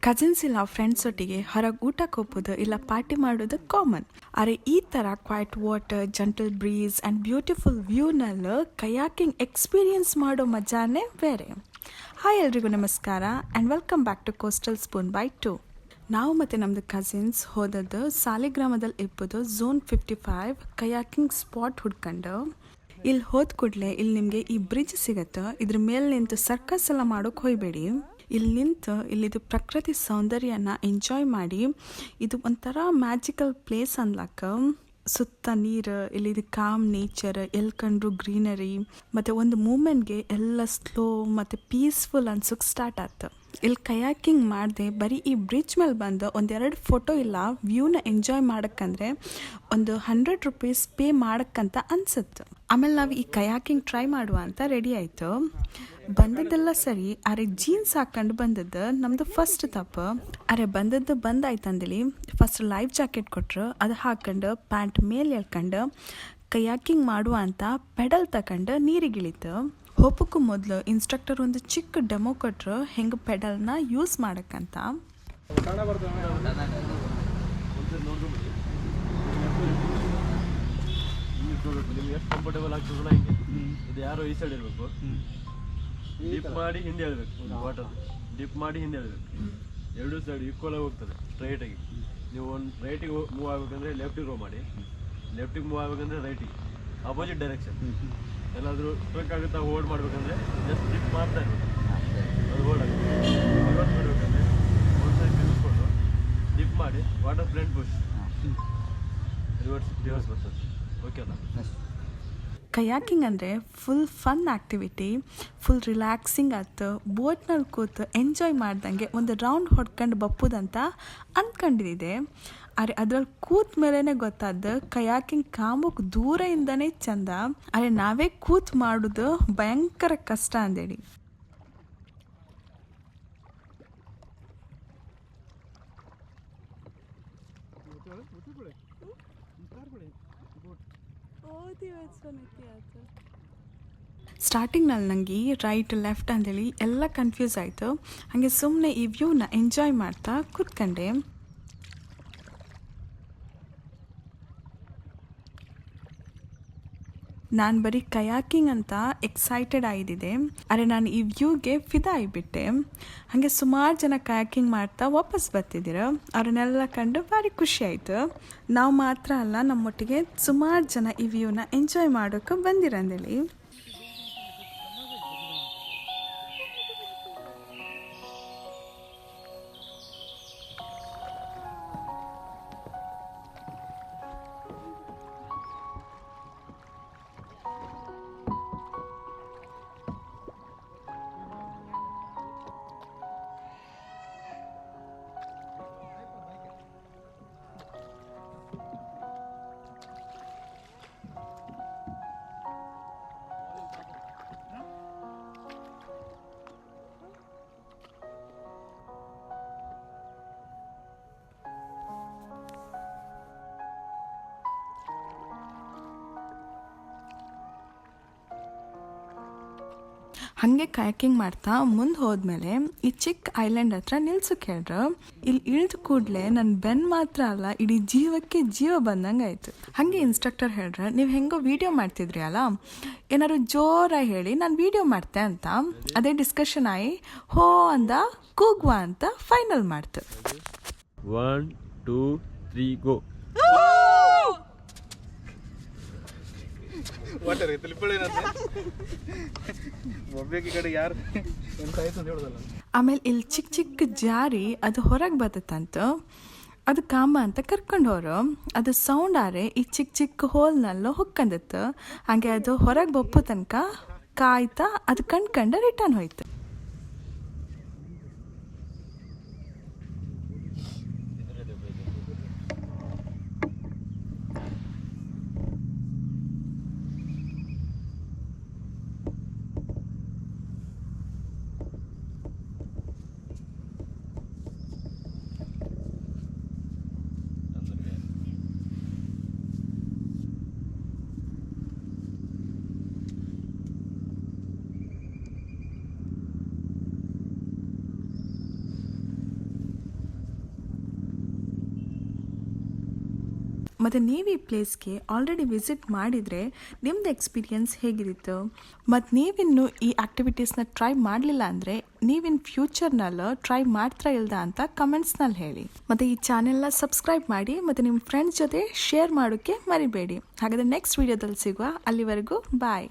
Cousins ಇಲ್ಲ friends ಒಟ್ಟಿಗೆ ಹೊರಗೆ ಊಟಕ್ಕೆ ಹೋಗೋದು ಇಲ್ಲ ಪಾರ್ಟಿ ಮಾಡೋದು ಕಾಮನ್. ಆದರೆ ಈ ಥರ quiet water, gentle breeze and beautiful ವ್ಯೂನಲ್ಲಿ ಕಯಾಕಿಂಗ್ ಎಕ್ಸ್ಪೀರಿಯನ್ಸ್ ಮಾಡೋ ಮಜಾನೇ ಬೇರೆ. ಹಾಯ್ ಎಲ್ರಿಗೂ ನಮಸ್ಕಾರ and welcome back to coastal spoon by 2. ನಾವು ಮತ್ತು ನಮ್ಮದು ಕಸಿನ್ಸ್ ಹೋದದ್ದು ಸಾಲಿಗ್ರಾಮದಲ್ಲಿ ಇಪ್ಪದು ಝೋನ್ 55 ಕಯಾಕಿಂಗ್ ಸ್ಪಾಟ್ ಹುಡ್ಕೊಂಡು. ಇಲ್ಲಿ ಹೋದ ಕೂಡಲೇ ಇಲ್ಲಿ ನಿಮಗೆ ಈ ಬ್ರಿಡ್ಜ್ ಸಿಗುತ್ತೆ. ಇದ್ರ ಮೇಲೆ ನಿಂತು ಸರ್ಕಸ್ ಎಲ್ಲ ಮಾಡೋಕೆ ಹೋಗಬೇಡಿ. ಇಲ್ಲಿ ನಿಂತು ಇಲ್ಲಿದು ಪ್ರಕೃತಿ ಸೌಂದರ್ಯನ ಎಂಜಾಯ್ ಮಾಡಿ. ಇದು ಒಂಥರ ಮ್ಯಾಜಿಕಲ್ ಪ್ಲೇಸ್ ಅನ್ಲಕ್ಕ. ಸುತ್ತ ನೀರು, ಇಲ್ಲಿದು ಕಾಮ್ ನೇಚರ್, ಎಲ್ಲಿ ಕಂಡ್ರು ಗ್ರೀನರಿ, ಮತ್ತು ಒಂದು ಮೂಮೆಂಟ್ಗೆ ಎಲ್ಲ ಸ್ಲೋ ಮತ್ತು ಪೀಸ್ಫುಲ್ ಅನ್ಸೋಕೆ ಸ್ಟಾರ್ಟ್ ಆಯ್ತು. ಇಲ್ಲಿ ಕಯಾಕಿಂಗ್ ಮಾಡಿದೆ ಬರೀ ಈ ಬ್ರಿಡ್ಜ್ ಮೇಲೆ ಬಂದು ಒಂದೆರಡು ಫೋಟೋ ಇಲ್ಲ ವ್ಯೂನ ಎಂಜಾಯ್ ಮಾಡೋಕ್ಕಂದ್ರೆ ಒಂದು ₹100 ಪೇ ಮಾಡೋಕ್ಕಂತ ಅನ್ಸುತ್ತೆ. ಆಮೇಲೆ ನಾವು ಈ ಕಯಾಕಿಂಗ್ ಟ್ರೈ ಮಾಡುವ ಅಂತ ರೆಡಿ ಆಯಿತು. ಬಂದದ್ದೆಲ್ಲ ಸರಿ, ಅರೆ ಜೀನ್ಸ್ ಹಾಕೊಂಡು ಬಂದದ್ದು ನಮ್ಮದು ಫಸ್ಟ್ ತಪ್ಪು. ಅರೆ ಬಂದದ್ದು ಬಂದಾಯ್ತಂದೇಳಿ ಫಸ್ಟ್ ಲೈಫ್ ಜಾಕೆಟ್ ಕೊಟ್ಟರು. ಅದು ಹಾಕೊಂಡು ಪ್ಯಾಂಟ್ ಮೇಲೆ ಎಳ್ಕೊಂಡು ಕಯಾಕಿಂಗ್ ಮಾಡುವ ಅಂತ ಪೆಡಲ್ ತಗೊಂಡು ನೀರಿಗಿಳಿತು. ಹೋಗೋಕ್ಕೂ ಮೊದಲು ಇನ್ಸ್ಟ್ರಕ್ಟರ್ ಒಂದು ಚಿಕ್ಕ ಡೆಮೋ ಕೊಟ್ಟರು ಹೆಂಗೆ ಪೆಡಲ್ನ ಯೂಸ್ ಮಾಡೋಕ್ಕಂತ. ನಿಮ್ಗೆ ಎಷ್ಟು ಕಂಫರ್ಟೇಬಲ್ ಆಗ್ತದಲ್ಲ ಹಿಂಗೆ ಇದು ಯಾರೋ ಈ ಸೈಡ್ ಇರಬೇಕು. ಡಿಪ್ ಮಾಡಿ ಹಿಂದೆ ಎಳ್ಬೇಕು, ವಾಟರ್ ಡಿಪ್ ಮಾಡಿ ಹಿಂದೆ ಎಳ್ಬೇಕು. ಎರಡು ಸೈಡ್ ಈಕ್ವಲ್ ಆಗಿ ಹೋಗ್ತದೆ ಸ್ಟ್ರೈಟಾಗಿ. ನೀವು ಒಂದು ರೈಟಿಗೆ ಮೂವ್ ಆಗ್ಬೇಕಂದ್ರೆ ಲೆಫ್ಟಿಗೆ ರೋ ಮಾಡಿ, ಲೆಫ್ಟಿಗೆ ಮೂವ್ ಆಗ್ಬೇಕಂದ್ರೆ ರೈಟಿಗೆ, ಅಪೋಸಿಟ್ ಡೈರೆಕ್ಷನ್. ಏನಾದರೂ ಟ್ರಕ್ ಆಗುತ್ತಾ ಹೋಲ್ಡ್ ಮಾಡ್ಬೇಕಂದ್ರೆ ಜಸ್ಟ್ ಡಿಪ್ ಮಾಡ್ತಾ ಇರ್ಬೇಕು, ಅದು ಹೋಲ್ಡ್ ಆಗುತ್ತೆ. ರಿವರ್ಸ್ ಮಾಡಬೇಕಂದ್ರೆ ಒಂದು ಸೈಡ್ ತಿನ್ನಿಸ್ಕೊಂಡು ಡಿಪ್ ಮಾಡಿ ವಾಟರ್ ಫ್ರಂಟ್ ಪುಷ್, ರಿವರ್ಸ್ ಬರ್ತದೆ. ಓಕೆ ಅಲ್ಲ? ಕಯಾಕಿಂಗ್ ಅಂದರೆ full fun activity, full relaxing ಆಯ್ತು. ಬೋಟ್ನಲ್ಲಿ ಕೂತು ಎಂಜಾಯ್ ಮಾಡ್ದಂಗೆ ಒಂದು ರೌಂಡ್ ಹೊಡ್ಕೊಂಡು ಬಪ್ಪುದಂತ ಅಂದ್ಕೊಂಡಿದ್ದೆ. ಅರೆ ಅದ್ರಲ್ಲಿ ಕೂತ್ ಮೇಲೇ ಗೊತ್ತಾದ್ದು ಕಯಾಕಿಂಗ್ ಕಾಮಕ್ಕೆ ದೂರದಿಂದನೇ ಚಂದ. ಅರೆ ನಾವೇ ಕೂತ್ ಮಾಡೋದು ಭಯಂಕರ ಕಷ್ಟ ಅಂದೇಳಿ. ಸ್ಟಾರ್ಟಿಂಗ್ನಲ್ಲಿ ನನಗೆ ರೈಟ್ ಲೆಫ್ಟ್ ಅಂದೇಳಿ ಎಲ್ಲ ಕನ್ಫ್ಯೂಸ್ ಆಯಿತು. ಹಾಗೆ ಸುಮ್ಮನೆ ಈ ವ್ಯೂನ ಎಂಜಾಯ್ ಮಾಡ್ತಾ ಕೂತ್ಕೊಂಡೆ. ನಾನು ಬರೀ ಕಯಾಕಿಂಗ್ ಅಂತ ಎಕ್ಸೈಟೆಡ್ ಆಗಿದ್ದೆ. ಅರೆ ನಾನು ಈ ವ್ಯೂಗೆ ಫಿದಾ ಆಗಿಬಿಟ್ಟೆ. ಹಾಗೆ ಸುಮಾರು ಜನ ಕಯಾಕಿಂಗ್ ಮಾಡ್ತಾ ವಾಪಸ್ ಬರ್ತಿದ್ದೀರ. ಅವ್ರನ್ನೆಲ್ಲ ಕಂಡು ಭಾರಿ ಖುಷಿ ಆಯಿತು. ನಾವು ಮಾತ್ರ ಅಲ್ಲ, ನಮ್ಮೊಟ್ಟಿಗೆ ಸುಮಾರು ಜನ ಈ ವ್ಯೂನ ಎಂಜಾಯ್ ಮಾಡೋಕೆ ಬಂದಿರಂದೇಳಿ. ಹಾಗೆ ಕಯಾಕಿಂಗ್ ಮಾಡ್ತಾ ಮುಂದೆ ಹೋದ್ಮೇಲೆ ಈ ಚಿಕ್ಕ ಐಲ್ಯಾಂಡ್ ಹತ್ರ ನಿಲ್ಸಕ್ಕೆ ಹೇಳ್ರು. ಇಲ್ಲಿ ಇಳಿದ ಕೂಡಲೇ ನನ್ನ ಬೆನ್ನು ಮಾತ್ರ ಅಲ್ಲ, ಇಡೀ ಜೀವಕ್ಕೆ ಜೀವ ಬಂದಂಗೆ ಆಯಿತು. ಹಾಗೆ ಇನ್ಸ್ಟ್ರಕ್ಟರ್ ಹೇಳ್ರೆ, ನೀವು ಹೆಂಗೋ ವೀಡಿಯೋ ಮಾಡ್ತಿದ್ರಿ ಅಲ್ಲ, ಏನಾದ್ರು ಜೋರಾಗಿ ಹೇಳಿ ನಾನು ವೀಡಿಯೋ ಮಾಡ್ತೆ ಅಂತ. ಅದೇ ಡಿಸ್ಕಷನ್ ಆಗಿ ಹೋ ಅಂದ ಕೂಗುವ ಅಂತ ಫೈನಲ್ ಮಾಡ್ತು. 1 2 3 ಗೋ. ಆಮೇಲೆ ಇಲ್ಲಿ ಚಿಕ್ಕ ಚಿಕ್ಕ ಜಾರಿ ಅದು ಹೊರಗೆ ಬರ್ತಂತ. ಅದು ಕಾಮ ಅಂತ ಕರ್ಕೊಂಡು ಹೋರು. ಅದು ಸೌಂಡ್ ಆರೆ ಈ ಚಿಕ್ಕ ಚಿಕ್ಕ ಹೋಲ್ನಲ್ಲೂ ಹೊಕ್ಕಂದಿತ್ತು. ಹಾಗೆ ಅದು ಹೊರಗೆ ಬಪ್ಪು ತನಕ ಕಾಯ್ತಾ ಅದು ಕಂಡ್ಕಂಡು ರಿಟರ್ನ್ ಹೋಯ್ತು. ಮತ್ತು ನೀವು ಈ ಪ್ಲೇಸ್ಗೆ ಆಲ್ರೆಡಿ ವಿಸಿಟ್ ಮಾಡಿದರೆ ನಿಮ್ಮದು ಎಕ್ಸ್ಪೀರಿಯನ್ಸ್ ಹೇಗಿರುತ್ತೆ? ಮತ್ತು ನೀವಿನ್ನು ಈ ಆ್ಯಕ್ಟಿವಿಟೀಸ್ನ ಟ್ರೈ ಮಾಡಲಿಲ್ಲ ಅಂದರೆ ನೀವಿನ್ ಫ್ಯೂಚರ್ನಲ್ಲಿ ಟ್ರೈ ಮಾಡ್ತಾ ಇಲ್ದ ಅಂತ ಕಮೆಂಟ್ಸ್ನಲ್ಲಿ ಹೇಳಿ. ಮತ್ತು ಈ ಚಾನೆಲ್ನ ಸಬ್ಸ್ಕ್ರೈಬ್ ಮಾಡಿ ಮತ್ತು ನಿಮ್ಮ ಫ್ರೆಂಡ್ಸ್ ಜೊತೆ ಶೇರ್ ಮಾಡೋಕ್ಕೆ ಮರಿಬೇಡಿ. ಹಾಗಾದರೆ ನೆಕ್ಸ್ಟ್ ವೀಡಿಯೋದಲ್ಲಿ ಸಿಗುವ. ಅಲ್ಲಿವರೆಗೂ ಬಾಯ್.